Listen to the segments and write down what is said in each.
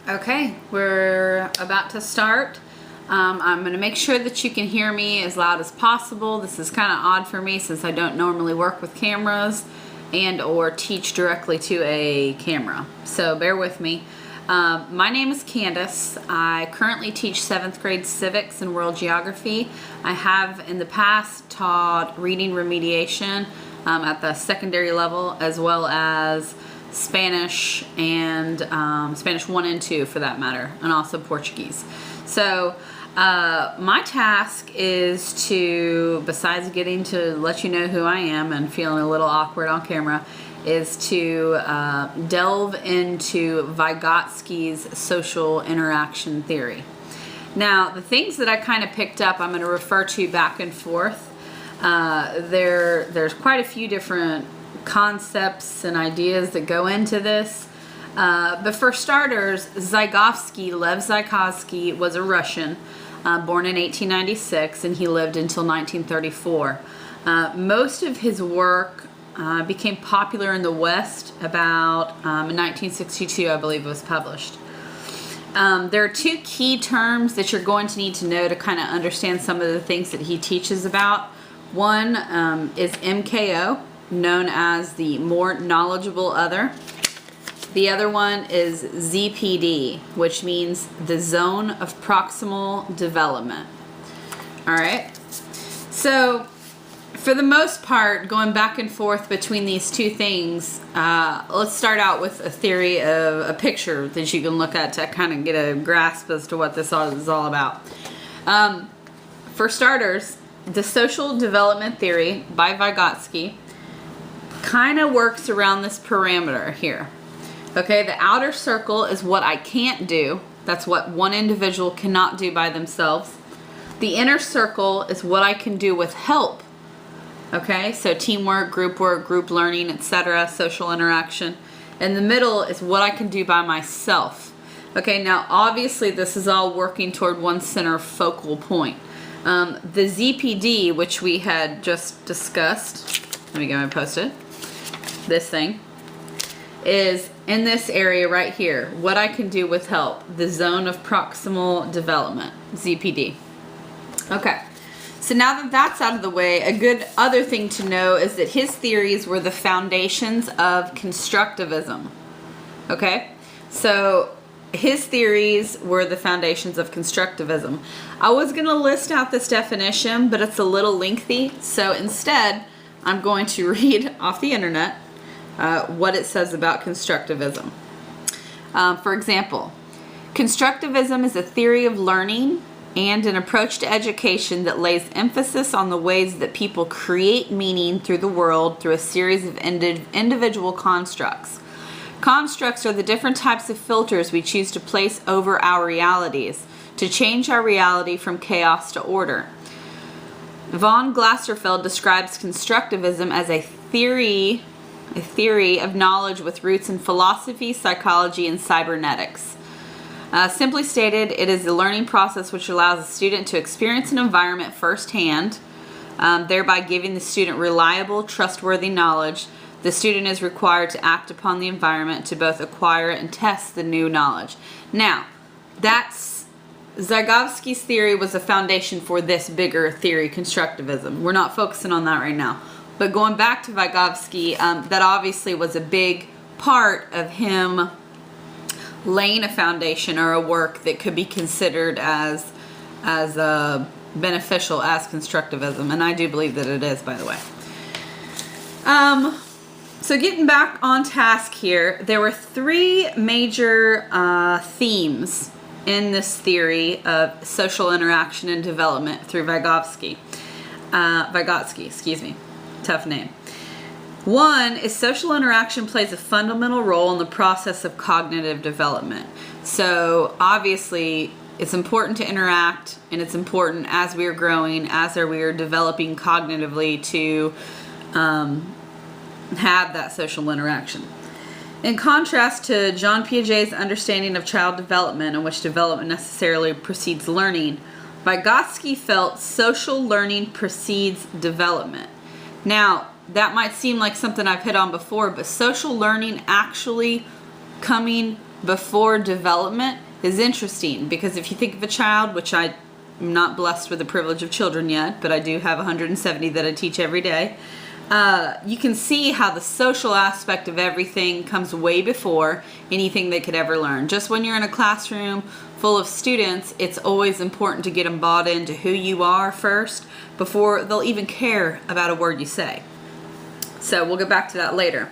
Okay, we're about to start. I'm going to make sure that you can hear me as loud as possible. This is kind of odd for me since I don't normally work with cameras and or teach directly to a camera. So bear with me. My name is Candace. I currently teach 7th grade civics and world geography. I have in the past taught reading remediation at the secondary level, as well as Spanish and Spanish 1 and 2 for that matter, and also Portuguese. So my task is to, besides getting to let you know who I am and feeling a little awkward on camera, is to delve into Vygotsky's social interaction theory. Now, the things that I kind of picked up, I'm going to refer to back and forth. There's quite a few different concepts and ideas that go into this. But for starters, Lev Vygotsky was a Russian, born in 1896, and he lived until 1934. Most of his work became popular in the West about in 1962, I believe it was published. There are two key terms that you're going to need to know to kind of understand some of the things that he teaches about. One is MKO, known as the more knowledgeable other. The other one is ZPD, which means the zone of proximal development. All right. So for the most part, going back and forth between these two things, let's start out with a theory of a picture that you can look at to kind of get a grasp as to what this is all about. For starters, the social development theory by Vygotsky kind of works around this parameter here. Okay, the outer circle is what I can't do. That's what one individual cannot do by themselves. The inner circle is what I can do with help. Okay, so teamwork, group learning, etc., social interaction. And the middle is what I can do by myself. Okay, now obviously this is all working toward one center focal point. The ZPD, which we had just discussed, let me go and post it. This thing is in this area right here, what I can do with help, the zone of proximal development, ZPD. Okay, so now that that's out of the way, a good other thing to know is that his theories were the foundations of constructivism. Okay, so his theories were the foundations of constructivism. I was going to list out this definition, but it's a little lengthy, so instead I'm going to read off the internet what it says about constructivism. For example, constructivism is a theory of learning and an approach to education that lays emphasis on the ways that people create meaning through the world through a series of individual constructs. Constructs are the different types of filters we choose to place over our realities to change our reality from chaos to order. Von Glaserfeld describes constructivism as a theory of knowledge with roots in philosophy, psychology, and cybernetics. Simply stated, it is a learning process which allows a student to experience an environment firsthand, thereby giving the student reliable, trustworthy knowledge. The student is required to act upon the environment to both acquire and test the new knowledge. Now, that's Vygotsky's theory was a foundation for this bigger theory, constructivism. We're not focusing on that right now. But going back to Vygotsky, that obviously was a big part of him laying a foundation or a work that could be considered as beneficial as constructivism. And I do believe that it is, by the way. So getting back on task here, there were three major themes in this theory of social interaction and development through Vygotsky. Vygotsky, excuse me. Tough name. One is social interaction plays a fundamental role in the process of cognitive development. So obviously it's important to interact, and it's important as we are growing, as we are developing cognitively to have that social interaction. In contrast to Jean Piaget's understanding of child development, in which development necessarily precedes learning, Vygotsky felt social learning precedes development. Now, that might seem like something I've hit on before, but social learning actually coming before development is interesting, because if you think of a child, which I'm not blessed with the privilege of children yet, but I do have 170 that I teach every day, you can see how the social aspect of everything comes way before anything they could ever learn. Just when you're in a classroom full of students, it's always important to get them bought into who you are first before they'll even care about a word you say. So we'll get back to that later.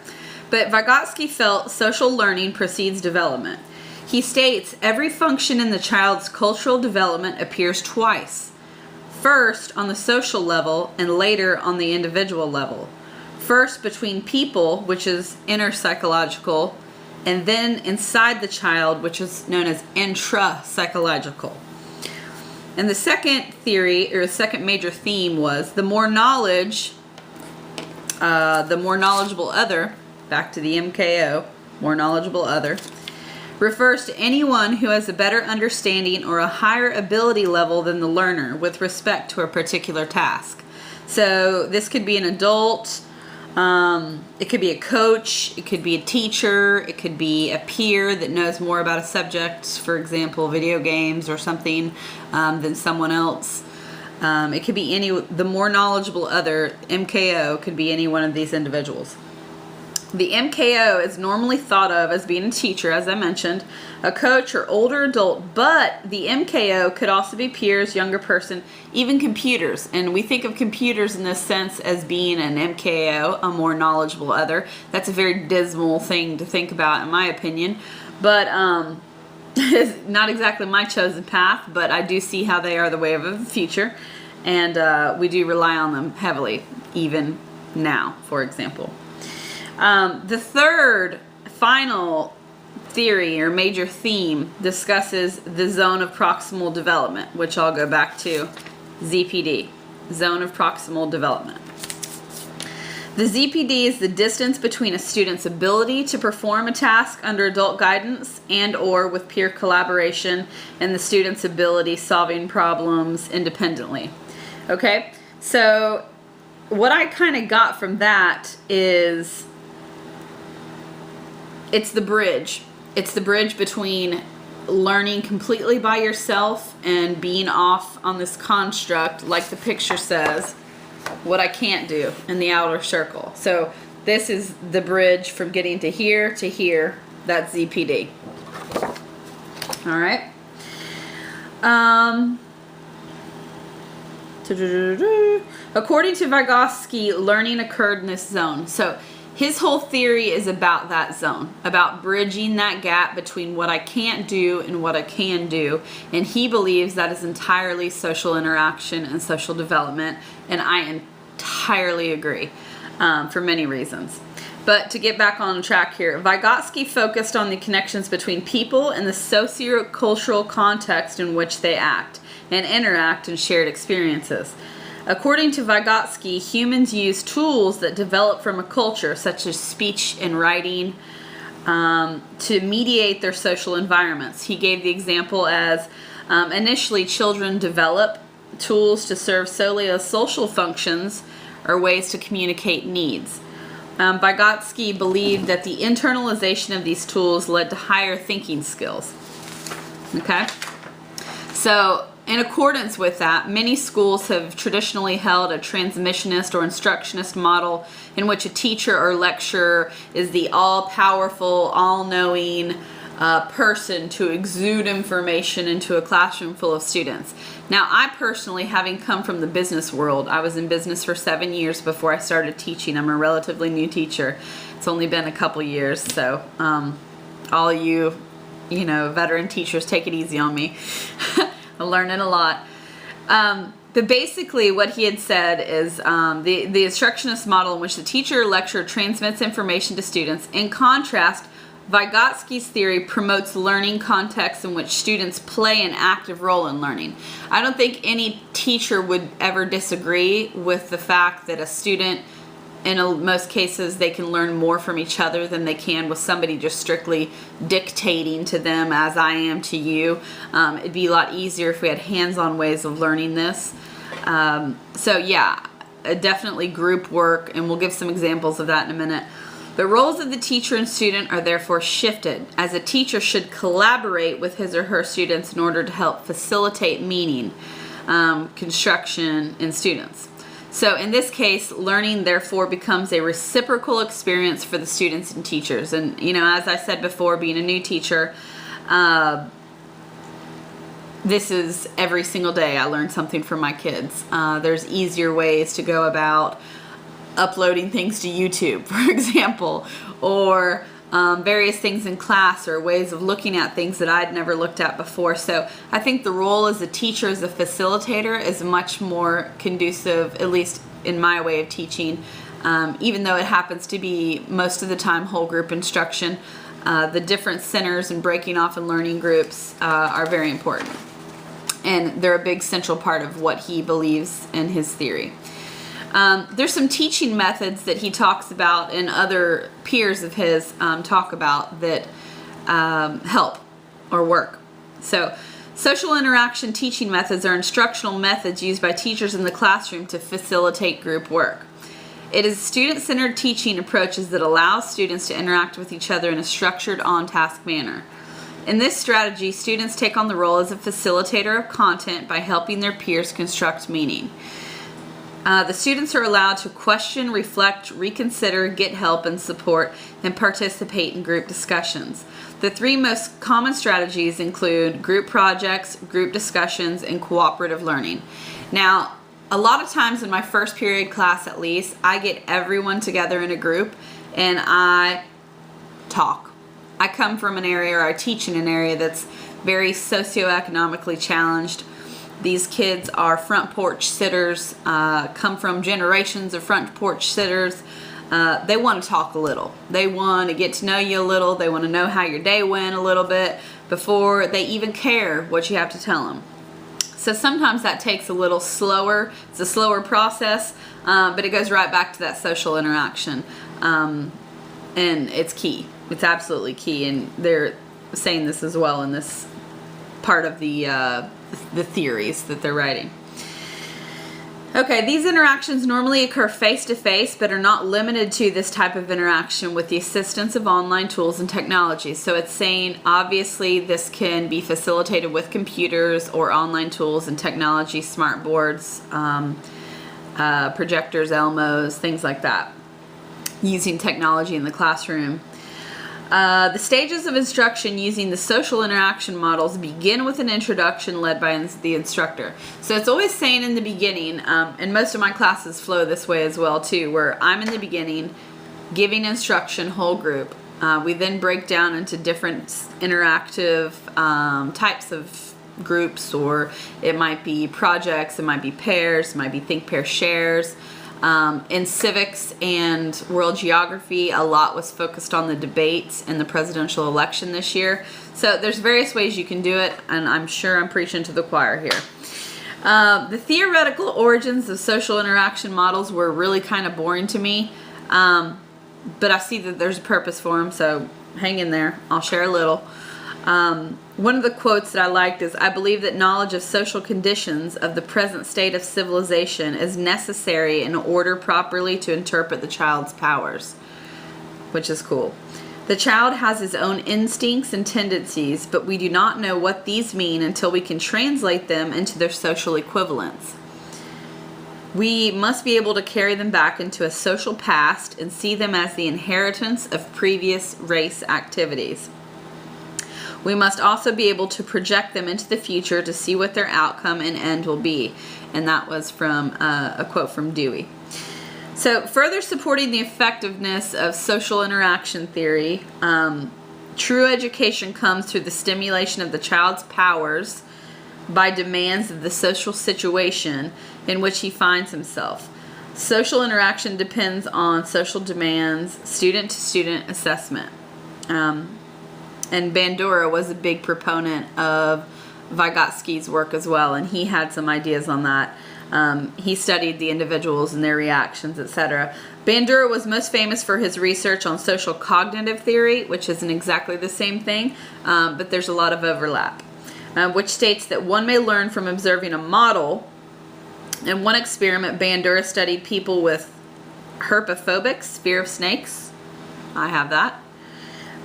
But Vygotsky felt social learning precedes development. He states every function in the child's cultural development appears twice. First on the social level and later on the individual level. First between people, which is inner psychological, and then inside the child, which is known as intra-psychological. And the second theory, or the second major theme, was the more knowledge, the more knowledgeable other, back to the MKO, more knowledgeable other, refers to anyone who has a better understanding or a higher ability level than the learner with respect to a particular task. So this could be an adult, it could be a coach, it could be a teacher, it could be a peer that knows more about a subject, for example, video games or something, than someone else. It could be the more knowledgeable other, MKO, could be any one of these individuals. The MKO is normally thought of as being a teacher, as I mentioned, a coach or older adult, but the MKO could also be peers, younger person, even computers. And we think of computers in this sense as being an MKO, a more knowledgeable other. That's a very dismal thing to think about, in my opinion. But it's not exactly my chosen path, but I do see how they are the way of the future. And we do rely on them heavily, even now, for example. The third, final theory or major theme discusses the zone of proximal development, which I'll go back to, ZPD, zone of proximal development. The ZPD is the distance between a student's ability to perform a task under adult guidance and or with peer collaboration and the student's ability solving problems independently. Okay, so what I kind of got from that is it's the bridge. It's the bridge between learning completely by yourself and being off on this construct, like the picture says, what I can't do in the outer circle. So this is the bridge from getting to here, that's ZPD. All right. According to Vygotsky, learning occurred in this zone. So his whole theory is about that zone, about bridging that gap between what I can't do and what I can do. And he believes that is entirely social interaction and social development. And I entirely agree for many reasons. But to get back on track here, Vygotsky focused on the connections between people and the socio-cultural context in which they act and interact in shared experiences. According to Vygotsky, humans use tools that develop from a culture, such as speech and writing, to mediate their social environments. He gave the example as initially children develop tools to serve solely as social functions or ways to communicate needs. Vygotsky believed that the internalization of these tools led to higher thinking skills. Okay? So, in accordance with that, many schools have traditionally held a transmissionist or instructionist model in which a teacher or lecturer is the all-powerful, all-knowing person to exude information into a classroom full of students. Now, I personally, having come from the business world, I was in business for 7 years before I started teaching. I'm a relatively new teacher. It's only been a couple years, so all you veteran teachers, take it easy on me. I'm learning a lot. But basically what he had said is the instructionist model in which the teacher or lecturer transmits information to students. In contrast, Vygotsky's theory promotes learning contexts in which students play an active role in learning. I don't think any teacher would ever disagree with the fact that a student, in most cases, they can learn more from each other than they can with somebody just strictly dictating to them as I am to you. It'd be a lot easier if we had hands-on ways of learning this. So yeah, definitely group work, and we'll give some examples of that in a minute. The roles of the teacher and student are therefore shifted, as a teacher should collaborate with his or her students in order to help facilitate meaning, construction in students. So in this case, learning therefore becomes a reciprocal experience for the students and teachers. And, as I said before, being a new teacher, this is every single day I learn something from my kids. There's easier ways to go about uploading things to YouTube, for example, or various things in class, or ways of looking at things that I'd never looked at before. So I think the role as a teacher, as a facilitator, is much more conducive, at least in my way of teaching, even though it happens to be most of the time whole group instruction. The different centers and breaking off in learning groups are very important, and they're a big central part of what he believes in his theory. There's some teaching methods that he talks about, and other peers of his talk about, that help or work. So, social interaction teaching methods are instructional methods used by teachers in the classroom to facilitate group work. It is student-centered teaching approaches that allow students to interact with each other in a structured, on-task manner. In this strategy, students take on the role as a facilitator of content by helping their peers construct meaning. The students are allowed to question, reflect, reconsider, get help and support, and participate in group discussions. The three most common strategies include group projects, group discussions, and cooperative learning. Now, a lot of times in my first period class, at least, I get everyone together in a group and I talk. I come from an area, or I teach in an area that's very socioeconomically challenged. These kids are front porch sitters, come from generations of front porch sitters. They want to talk a little. They want to get to know you a little. They want to know how your day went a little bit before they even care what you have to tell them. So sometimes that takes a little slower. It's a slower process, but it goes right back to that social interaction. And it's key. It's absolutely key. And they're saying this as well in this part of the theories that they're writing. Okay, these interactions normally occur face-to-face, but are not limited to this type of interaction with the assistance of online tools and technologies. So it's saying, obviously, this can be facilitated with computers or online tools and technology, smart boards, projectors, Elmos, things like that, using technology in the classroom. The stages of instruction using the social interaction models begin with an introduction led by the instructor. So it's always saying in the beginning, and most of my classes flow this way as well too, where I'm in the beginning giving instruction, whole group. We then break down into different interactive types of groups, or it might be projects, it might be pairs, it might be think, pair, shares. In civics and world geography, a lot was focused on the debates in the presidential election this year. So there's various ways you can do it, and I'm sure I'm preaching to the choir here. The theoretical origins of social interaction models were really kind of boring to me, but I see that there's a purpose for them, so hang in there. I'll share a little. One of the quotes that I liked is, "I believe that knowledge of social conditions of the present state of civilization is necessary in order properly to interpret the child's powers," which is cool. "The child has his own instincts and tendencies, but we do not know what these mean until we can translate them into their social equivalents. We must be able to carry them back into a social past and see them as the inheritance of previous race activities. We must also be able to project them into the future to see what their outcome and end will be." And that was from a quote from Dewey. So further supporting the effectiveness of social interaction theory, true education comes through the stimulation of the child's powers by demands of the social situation in which he finds himself. Social interaction depends on social demands, student-to-student assessment. And Bandura was a big proponent of Vygotsky's work as well, and he had some ideas on that. He studied the individuals and their reactions, etc. Bandura was most famous for his research on social cognitive theory, which isn't exactly the same thing, but there's a lot of overlap, which states that one may learn from observing a model. In one experiment, Bandura studied people with herpetphobia, fear of snakes. I have that.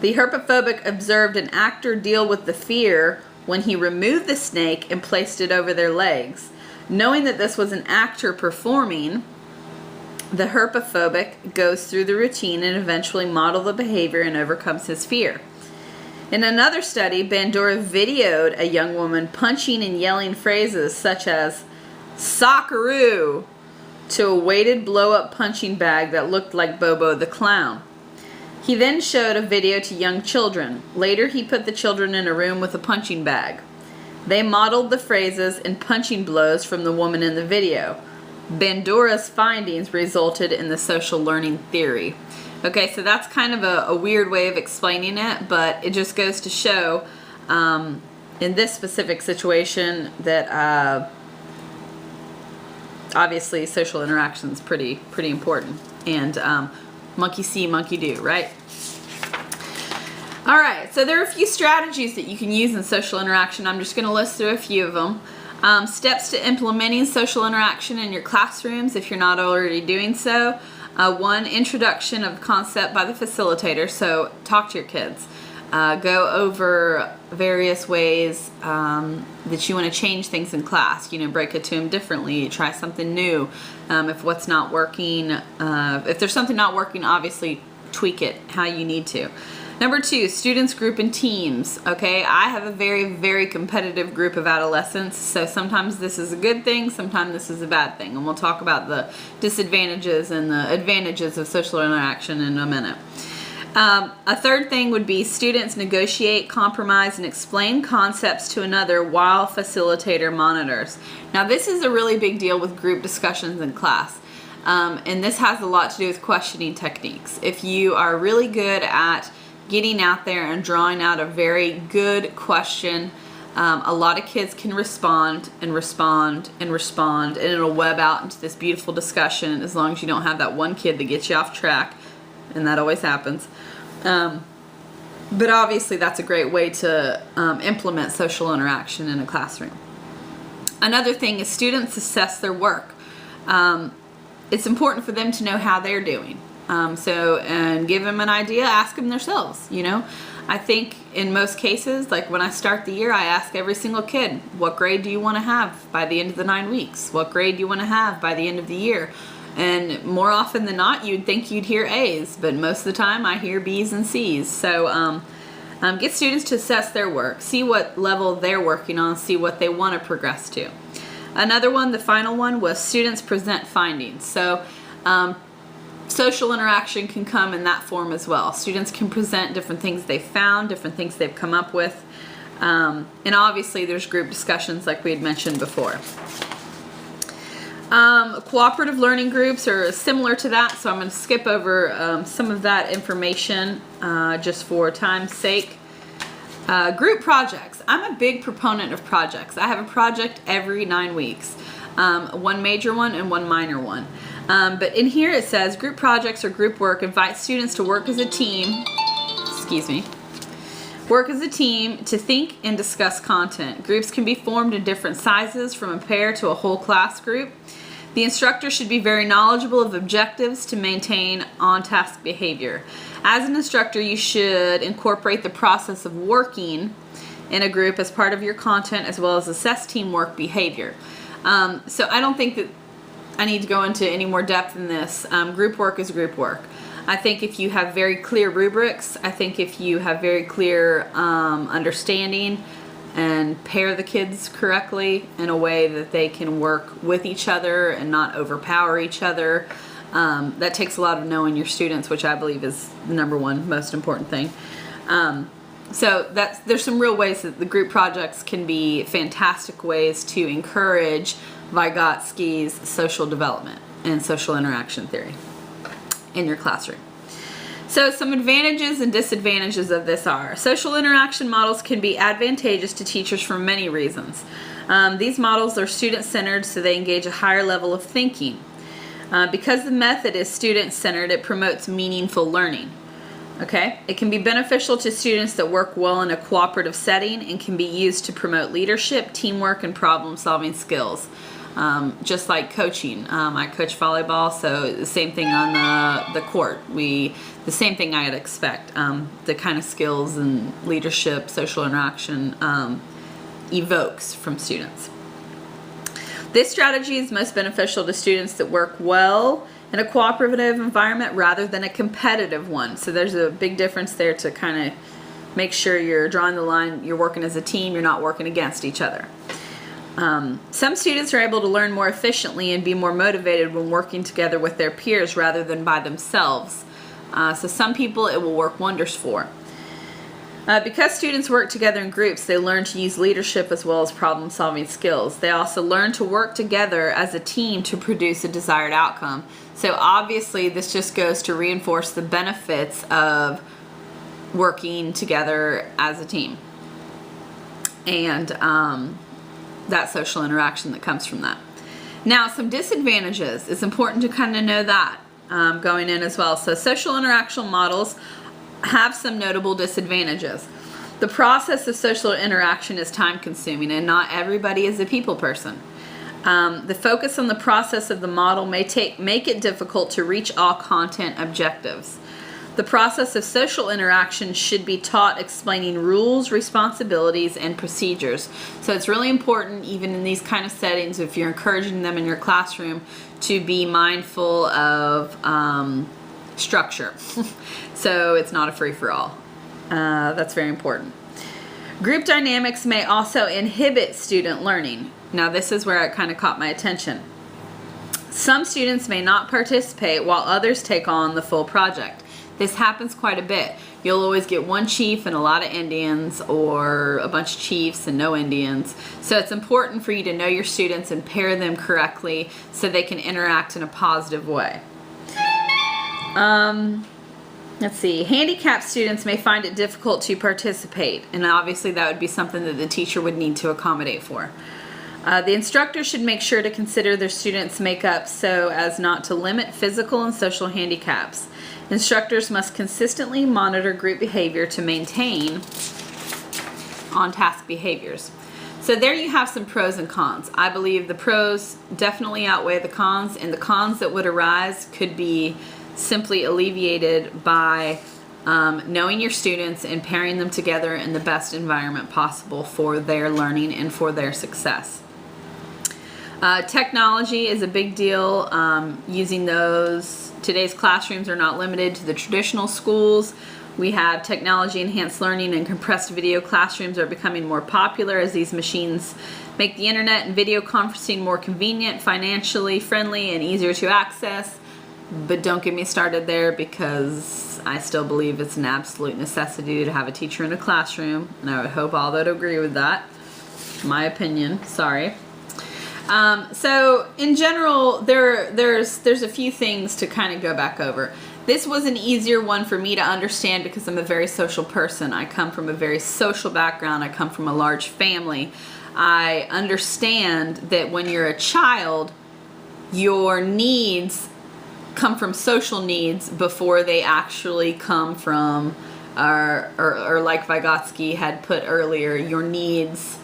The herpophobic observed an actor deal with the fear when he removed the snake and placed it over their legs. Knowing that this was an actor performing, the herpophobic goes through the routine and eventually models the behavior and overcomes his fear. In another study, Bandura videoed a young woman punching and yelling phrases such as "Sockaroo" to a weighted blow-up punching bag that looked like Bobo the Clown. He then showed a video to young children. Later, he put the children in a room with a punching bag. They modeled the phrases and punching blows from the woman in the video. Bandura's findings resulted in the social learning theory. Okay, so that's kind of a weird way of explaining it, but it just goes to show in this specific situation that obviously social interaction is pretty important. And monkey see, monkey do, right? All right, so there are a few strategies that you can use in social interaction. I'm just going to list through a few of them. Steps to implementing social interaction in your classrooms if you're not already doing so. One, introduction of concept by the facilitator. So talk to your kids. Go over various ways that you want to change things in class. You know, break it to them differently. Try something new. If what's not working, if there's something not working, obviously tweak it how you need to. Number two, students group in teams. Okay, I have a very competitive group of adolescents, so sometimes this is a good thing, sometimes this is a bad thing, and we'll talk about the disadvantages and the advantages of social interaction in a minute. A third thing would be students negotiate, compromise, and explain concepts to another while facilitator monitors. Now this is a really big deal with group discussions in class. And this has a lot to do with questioning techniques. If you are really good at getting out there and drawing out a very good question, a lot of kids can respond, and it'll web out into this beautiful discussion as long as you don't have that one kid that gets you off track, and that always happens. But obviously that's a great way to implement social interaction in a classroom. Another thing is students assess their work. It's important for them to know how they're doing. And give them an idea, ask them themselves, you know. I think in most cases, like when I start the year, I ask every single kid, what grade do you want to have by the end of the 9 weeks? What grade do you want to have by the end of the year? And more often than not, you'd think you'd hear A's, but most of the time I hear B's and C's. So get students to assess their work, see what level they're working on, see what they want to progress to. Another one, the final one, was students present findings. So social interaction can come in that form as well. Students can present different things they've found, different things they've come up with. And obviously there's group discussions like we had mentioned before. Cooperative learning groups are similar to that, so I'm going to skip over some of that information just for time's sake. Group projects. I'm a big proponent of projects. I have a project every 9 weeks. One major one and one minor one. But in here it says group projects or group work invite students to work as a team, work as a team to think and discuss content. Groups can be formed in different sizes from a pair to a whole class group. The instructor should be very knowledgeable of objectives to maintain on-task behavior. As an instructor, you should incorporate the process of working in a group as part of your content as well as assess teamwork behavior. So I don't think that I need to go into any more depth in this. Group work is group work. I think if you have very clear rubrics, I think if you have very clear understanding and pair the kids correctly in a way that they can work with each other and not overpower each other, that takes a lot of knowing your students, which I believe is the number one most important thing. So there's some real ways that the group projects can be fantastic ways to encourage Vygotsky's social development and social interaction theory in your classroom. So some advantages and disadvantages of this are: social interaction models can be advantageous to teachers for many reasons. These models are student-centered, so they engage a higher level of thinking. Because the method is student-centered, it promotes meaningful learning. Okay, it can be beneficial to students that work well in a cooperative setting and can be used to promote leadership, teamwork, and problem-solving skills. just like coaching. I coach volleyball, so the same thing on the court. The same thing I'd expect. The kind of skills and leadership, social interaction evokes from students. This strategy is most beneficial to students that work well in a cooperative environment rather than a competitive one. So there's a big difference there to kind of make sure you're drawing the line, you're working as a team, you're not working against each other. Some students are able to learn more efficiently and be more motivated when working together with their peers rather than by themselves. So some people it will work wonders for. Because students work together in groups, they learn to use leadership as well as problem-solving skills. They also learn to work together as a team to produce a desired outcome. So obviously this just goes to reinforce the benefits of working together as a team and that social interaction that comes from that. Now, some disadvantages. It's important to kind of know that going in as well. So social interaction models have some notable disadvantages. The process of social interaction is time consuming and not everybody is a people person. The focus on the process of the model make it difficult to reach all content objectives. The process of social interaction should be taught explaining rules, responsibilities, and procedures. So it's really important, even in these kind of settings, if you're encouraging them in your classroom, to be mindful of structure. So it's not a free-for-all. That's very important. Group dynamics may also inhibit student learning. Now this is where it kind of caught my attention. Some students may not participate while others take on the full project. This happens quite a bit. You'll always get one chief and a lot of Indians, or a bunch of chiefs and no Indians. So it's important for you to know your students and pair them correctly so they can interact in a positive way. Let's see. Handicapped students may find it difficult to participate, and obviously that would be something that the teacher would need to accommodate for. The instructor should make sure to consider their students' makeup so as not to limit physical and social handicaps. Instructors must consistently monitor group behavior to maintain on-task behaviors. So there you have some pros and cons. I believe the pros definitely outweigh the cons, and the cons that would arise could be simply alleviated by knowing your students and pairing them together in the best environment possible for their learning and for their success. Technology is a big deal. Using those, today's classrooms are not limited to the traditional schools. We have technology enhanced learning, and compressed video classrooms are becoming more popular as these machines make the internet and video conferencing more convenient, financially friendly, and easier to access. But don't get me started there, because I still believe it's an absolute necessity to have a teacher in a classroom, and I would hope all that agree with that. My opinion, sorry. So in general, there's a few things to kind of go back over. This was an easier one for me to understand because I'm a very social person. I come from a very social background. I come from a large family. I understand that when you're a child, your needs come from social needs before they actually come from, or like Vygotsky had put earlier, your needs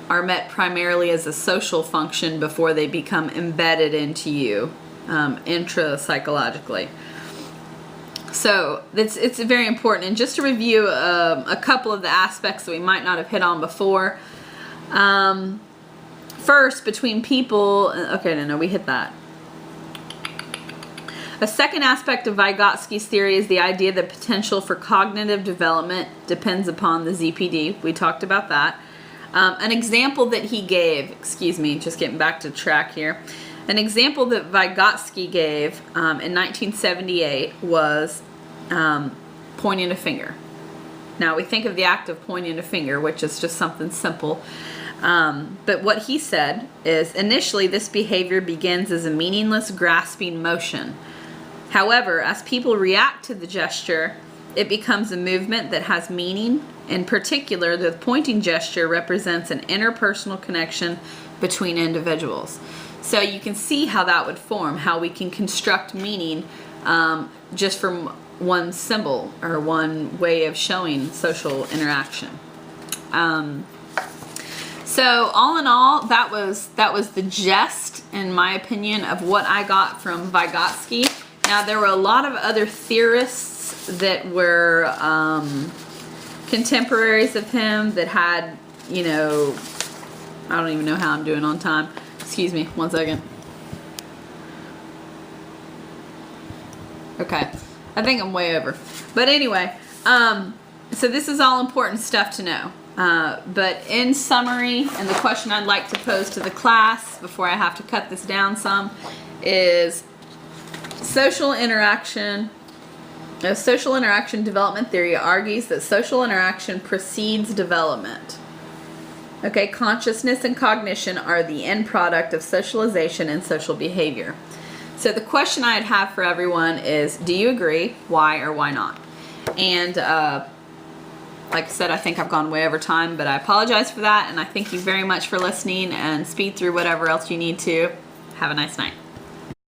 are met primarily as a social function before they become embedded into you intra-psychologically. So it's very important. And just to review a couple of the aspects that we might not have hit on before. First, between people, okay, no, we hit that. A second aspect of Vygotsky's theory is the idea that potential for cognitive development depends upon the ZPD. We talked about that. An example that he gave, excuse me, just getting back to track here. An example that Vygotsky gave in 1978 was pointing a finger. Now we think of the act of pointing a finger, which is just something simple. But what he said is, initially this behavior begins as a meaningless grasping motion. However, as people react to the gesture, it becomes a movement that has meaning. In particular, the pointing gesture represents an interpersonal connection between individuals. So you can see how that would form, how we can construct meaning just from one symbol or one way of showing social interaction. So So all in all, that was the gist, in my opinion, of what I got from Vygotsky. Now, there were a lot of other theorists that were contemporaries of him that had, you know, I don't even know how I'm doing on time. Excuse me, 1 second. Okay, I think I'm way over. But anyway, so this is all important stuff to know. But in summary, and the question I'd like to pose to the class before I have to cut this down some is social interaction development theory argues that social interaction precedes development. Okay, consciousness and cognition are the end product of socialization and social behavior. So the question I'd have for everyone is, do you agree? Why or why not? And like I said, I think I've gone way over time, but I apologize for that, and I thank you very much for listening, and speed through whatever else you need to. Have a nice night.